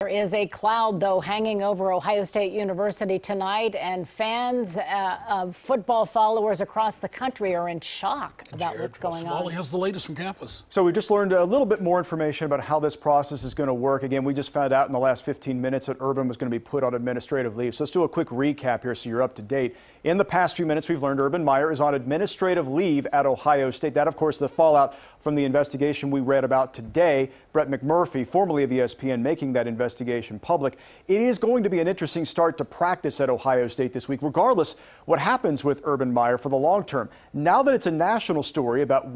There is a cloud, though, hanging over Ohio State University tonight, and fans of football followers across the country are in shock about what's going on. Wally has the latest from campus. So we just learned a little bit more information about how this process is going to work. Again, we just found out in the last 15 minutes that Urban was going to be put on administrative leave. So let's do a quick recap here so you're up to date. In the past few minutes, we've learned Urban Meyer is on administrative leave at Ohio State. That, of course, the fallout from the investigation we read about today. Brett McMurphy, formerly of ESPN, making that investigation public. It is going to be an interesting start to practice at Ohio State this week, regardless what happens with Urban Meyer for the long term. Now that it's a national story about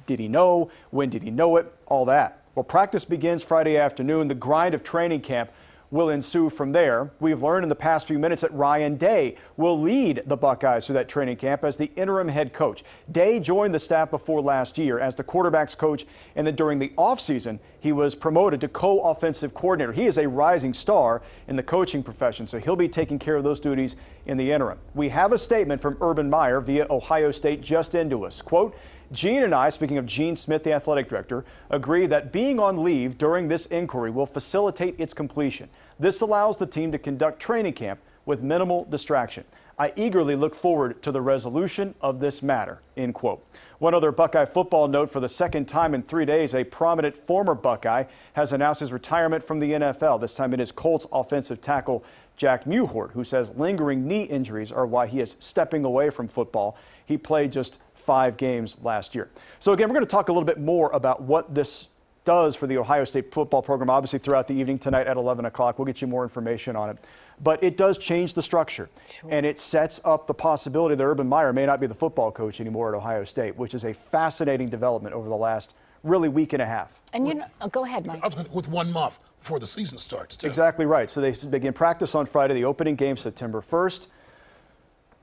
did he know, when did he know it, all that. Well, practice begins Friday afternoon. The grind of training camp will ensue from there. We've learned in the past few minutes that Ryan Day will lead the Buckeyes through that training camp as the interim head coach. Day joined the staff before last year as the quarterbacks coach, and then during the offseason, he was promoted to co-offensive coordinator. He is a rising star in the coaching profession, so he'll be taking care of those duties in the interim. We have a statement from Urban Meyer via Ohio State just into us. Quote, Gene and I, speaking of Gene Smith, the athletic director, agree that being on leave during this inquiry will facilitate its completion. This allows the team to conduct training camp with minimal distraction. I eagerly look forward to the resolution of this matter, end quote. One other Buckeye football note: for the second time in 3 days, a prominent former Buckeye has announced his retirement from the NFL. This time it is Colts offensive tackle Jack Mewhort, who says lingering knee injuries are why he is stepping away from football. He played just 5 games last year. So again, we're going to talk a little bit more about what this does for the Ohio State football program, obviously throughout the evening tonight at 11 o'clock. We'll get you more information on it. But it does change the structure, and it sets up the possibility that Urban Meyer may not be the football coach anymore at Ohio State, which is a fascinating development over the last really week and a half. And you know, go ahead, Mike. With 1 month before the season starts, too. Exactly right. So they begin practice on Friday, the opening game September 1st.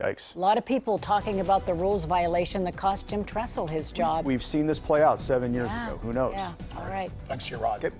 Yikes. A lot of people talking about the rules violation that cost Jim Tressel his job. We've seen this play out 7 years ago. Who knows? Yeah, all right. Thanks, Rod. Okay.